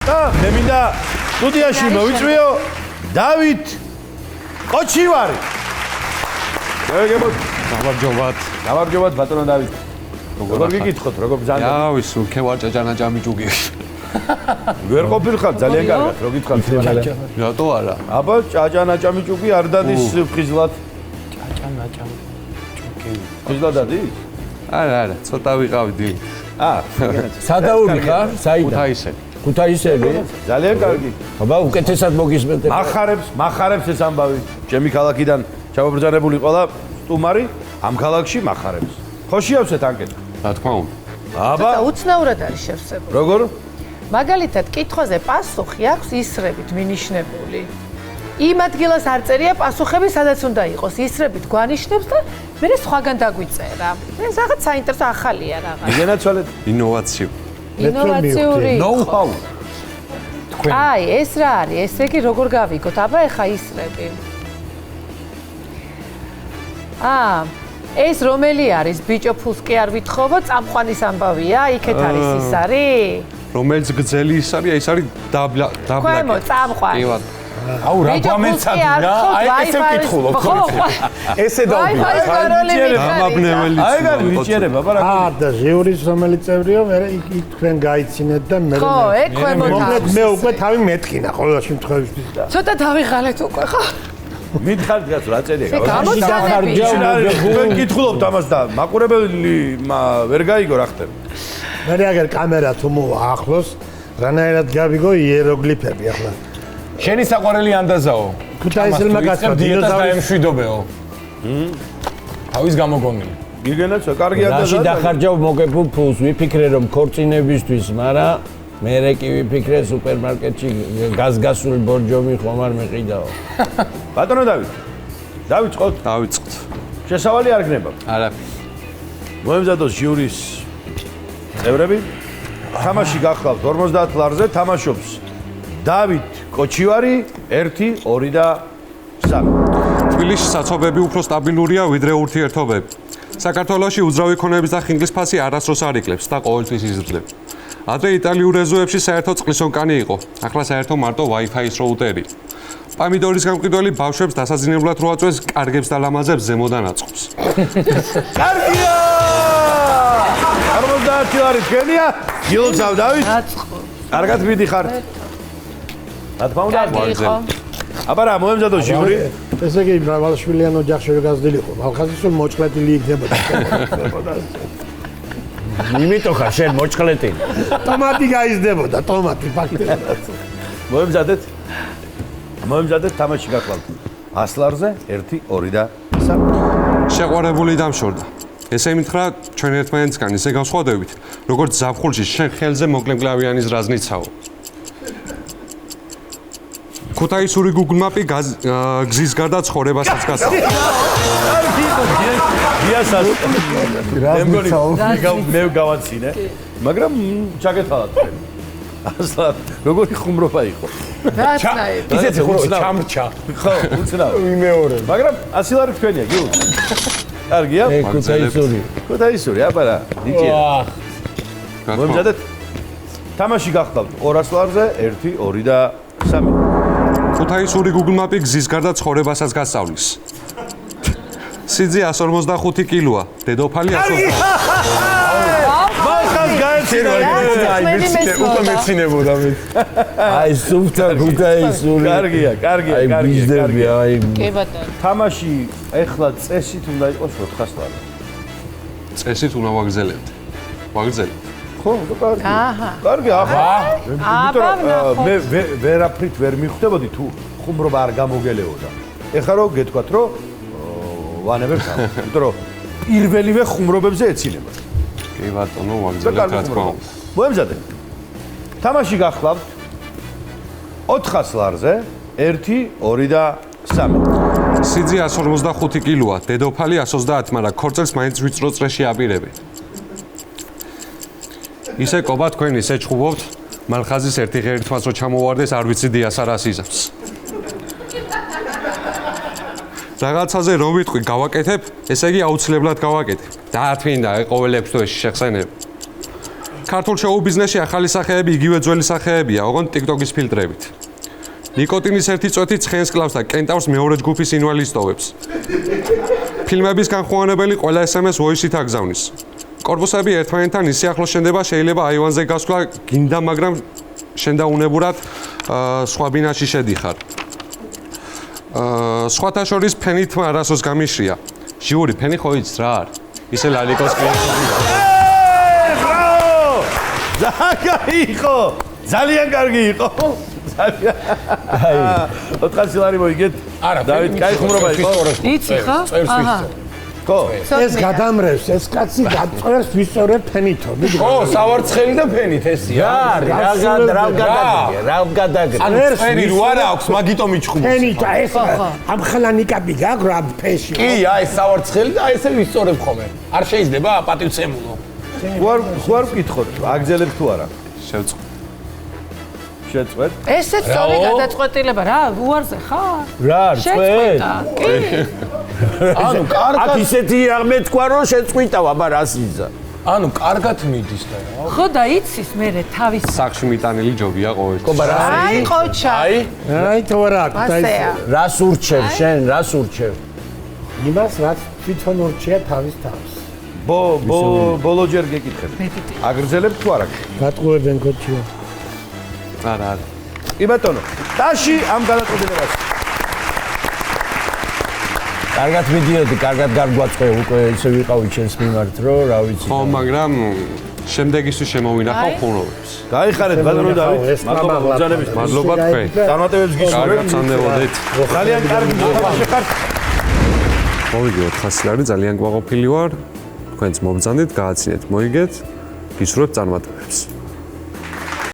მე მინდა სტუდიაში მოვიწვიო დავით კოჩივარი. გამარჯობათ ბატონო დავით. როგორ გიგითხოთ, როგორ ბრძანდა? ავი სულ ქევარ ჭაჭანაჭამი ჭუგი. ვერ ყოფილხარ ძალიან კარგად, რო გითხარ. რატო არა? აბა ჭაჭანაჭამი ჭუგი არ დადის ფხიზლად. ჭაჭანაჭამი ჭუგი. ფხიზლად დადის? არა, ცოტა ვიყავი დი. სადაური ხარ? საიდან? ქუთაისელი. ქუთაისელი? ძალიან კარგი. აბა უკეთესად მოგისმენთ. მახარებს ეს ამბავი. ჩემი ქალაქიდან ჩამობრძანებული ყველა სტუმარი ამ ქალაქში მახარებს. ხო შეავსეთ ანკეტა. რა თქმა უნდა. აბა, უცნაურად არის შევსებული. როგორ? მაგალითად, კითხვაზე პასუხი აქვს ისრებით მინიშნებული. იმ ადგილას არ წერია პასუხები, სადაც უნდა იყოს. ისრებით გვანიშნებს და მე სხვაგან დაგვიწერა. ეს რაღაც საინტერესო ახალია რაღაც. იგენაცვალეთ ინოვაციო. ინოვაციური. ნოუ-ჰაუ. აი, ეს რა არის? ესე იგი როგორ გავიგოთ? აბა ეხა ისრები. ეს რომელი არის? ბიჭო ფულს კი არ ვითხოვო, წამყვანის ამბავია, იქეთ არის ის არის? რომელიც გძელი ის არის, ეს არის დაბლა. ქვემო წამყვანი. აუ რა გამეცადი რა? აი ესე ვკითხულობ ხო? ესე დავდივარ. გამაბნეველი. აი გარი ვიჭერებ, აბა რა. და ჟიურის რომელი წევრიო, მე იქ თქვენ გაიცინეთ და მე ხო, ეგ ქვემო მოკლედ მე უკვე თავი მეტკინა ყოველ შემთხვევაში და. ცოტა დავიღალეთ უკვე ხო? მითხარით რაც რა წერია? გამოცანები. თქვენ კითხულობთ ამას და მაყურებელი ვერ გაიგო რა ხდება. მე აგერ კამერა თუ მოვა ახლოს, რანაირად გავიგო იეროგლიფები ახლა. შენი საყვარელი ანდაზაო. ქუთაისელმა კაცმა დინოზავრის მშვიდობეო. თავის გამოგონილი. გიგენაცვა, კარგი ანდაზა. რაში დახარჯავ მოგებულ ფულს, ვიფიქრე რომ ქორწინებისთვის, მაგრამ მე კი ვიფიქრე სუპერმარკეტში გაზგასული ბორჯომი ხომ არ მეყიდაო. ბატონო დავით. დავიწყოთ. დავიწყოთ. შესავალი არ გნება. არა. მოემზადოს ჟიურის წევრები. თამაში გახლავთ 50 ლარზე, თამაშობს დავით კოჩივარი 1, 2 და 3. თბილისში საცობები უფრო სტაბილურია ვიდრე ურთიერთობები. საქართველოში უძრავი ქონების და ხინგლის ფასი არასდროს არ იკლებს და ყოველთვის იზრდება. ადრე იტალიურ ეზოებში საერთო წყლის ონკანი იყო. ახლა საერთო მარტო Wi-Fi-ის როუტერი. პამიდორის გამყიდველი ბავშვებს დასაძინებლად რო აწვეს, კარგებს და ლამაზებს ზემოდან აწყობს. კარგია! 50 ლარი თქვენია? გილოცავ დავით? კარგად მიდიხართ. რა თქმა უნდა, აბა რა მოემზადო ჟიური? ესე იგი მრავალშვილიან ოჯახში რო გაზრდილიყო, ხალხი სულ მოჭყლეტილი იქნებოდა. იმიტომ ხარ შენ მოჭყლეტილი. ტომატი გაიზრდებოდა, ტომატი ფაქტობრივად. მოემზადეთ თამაში გახლავთ 100 ლარზე 1, 2 და 3. შეყვარებული დამშორდა. ესე მითხრა ჩვენ ერთმანეთისგან ისე გავსხვავდებით, როგორც ზაფხულში შენ ხელზე მოკლებკლავიანის რაზნიცაო. ქუთაისური Google Map-ი გზის გარდა ცხოვრებასაც გასწავლის. მე გავაცინე, მაგრამ ჩაგეთვალათ თქვენ. ასლა როგორი ხუმრობა იყო. რაცნაირი. ისეთი ხუმრობა ჩამრჩა. ხო, უცნაური. ვიმეორე. მაგრამ 100 ლარი თქვენია, გიულ. კარგია? ქუთაისური. ქუთაისური, აბა რა, ნიჭია. მოემზადეთ. თამაში გახლავთ 200 ლარზე 1, 2 და 3. ქუთაისური Google Map-ი გზის გარდა ცხოვრებასაც გასწავლის. სიძე 155 კილოა, დედოფალი 120. მახას გაეცინო. უკვე მეცინებოდა მე. აი სუფთა ქუთაისური. კარგია. აი კი ბატონო. თამაში ეხლა წესით უნდა იყოს 400 ლარი. წესით უნდა ვაგრძელებდე. ვაგრძელებდე. ხო, კარგი. აჰა. კარგი, ახლა. აბა, მე ვერაფრით ვერ მიხვდებოდი თუ ხუმრობა არ გამოგელეოდა. ეხლა რო გეთქვათ, რომ ვანებებს ამ. იმიტომ რომ პირველივე ხუმრობებზე ეცინება. კი ბატონო, ვაგრძელებთ რა თქმა უნდა. მოემზადეთ. თამაში გახლავთ 400 ლარზე 1, 2 და 3. სიძე 155 კილოა, დედოფალი 130, მაგრამ ქორწილს მაინც ვიწრო წრეში აპირებენ. ისე ყობა თქვენ ისე ჩხუბობთ, მალხაზის ერთი ღერით მას რო ჩამოვარდეს, არ ვიცი დიას არ ასიზავს. რაღაცაზე რომ ვიტყვი, გავაკეთებ, ესე იგი აუცილებლად გავაკეთებ. დაათმინდა ყოველ 6 თვეში შეხსენებ. ქართულ შოუ-ბიზნესში ახალი სახეები იგივე ძველი სახეებია, ოღონდ TikTok-ის ფილტრებით. ნიკოტინის ერთი წვეთი ცხენს კლავს და კენტავრს მეორე ჯგუფის ინვალიდს. ფილმების განხუანებელი ყველა SMS voice-ით აგზავნის. კორპუსები ერთმანეთთან ისე ახლოს შენდება, შეიძლება აივანზე გასვლა გინდა, მაგრამ შენ და უნებურად სხვა ბინაში შედიხარ. სხვათა შორის ფენი თმა რასოს გამიშრია. ჟიური ფენი ხო იცს რა არის? ისე ლალიკოს კლიენტები. ძალიან კარგი იყო. ძალიან. აი 400 ლარი მოიგეთ. არა, დავით, კაი ხუმრობა იყო. იცი ხო? აჰა. ხო. ეს გადამრევს, ეს კაცი გაწევს ვისწორებ ფენითო. ო, სავარცხელი და ფენით ესია. რა გადაგე. ანუ ფენი რო არა აქვს, მაგიტომ იჩხუბოს. ფენით ეს ამ ხლანიკაბი გაქვს რა ფეში. კი, აი ეს სავარცხელი და ესე ვისწორებ ხოლმე. არ შეიძლება პატივცემულო. ხوار ვკითხოთ, აგზელებ თუ არა? შევწყვეტ. შეწყვეტ? ესეც სწორი გადაწყვეტილება რა, უარზე ხარ? რა, წვეთ? კი. ანუ კარგად აქ ისეთი აღმეთქვა რომ შეწყვიტავ, აბა რას იზა. ანუ კარგად მიდის და რა. ხო და იცის მე თავის სახში მიტანილი ჯობია ყოველთვის. აი ყოჩა. აი თორა ასეა. რას ურჩევ შენ, რას ურჩევ? იმას რაც თვითონ ურჩია თავის თავს. ბოლო ჯერ გეკითხებ. აგრძელებ თუ არა? გატყუებენ კოჩია. არა. კი ბატონო, ტაში ამ გადაწყვეტილებას. კარგად მიდიოდი, კარგად გარგვაწყე, უკვე ისე ვიყავი ჩემს მიმართ, რომ რა ვიცი. ხო, მაგრამ შემდეგისთვის შემოვინახავ ხუმრობებს. გაიხარეთ ბატონო დავით, მადლობა ბრძანების. მადლობა თქვენ. წარმატებებს გისურვებ. კარგად წამდებოდეთ. ძალიან კარგი მოხალხე ხართ. მოვიგე 400 ლარი, ძალიან გვაყოფილი ვარ. თქვენც მომბრძანდით, გააცინეთ, მოიგეთ. გისურვებთ წარმატებებს.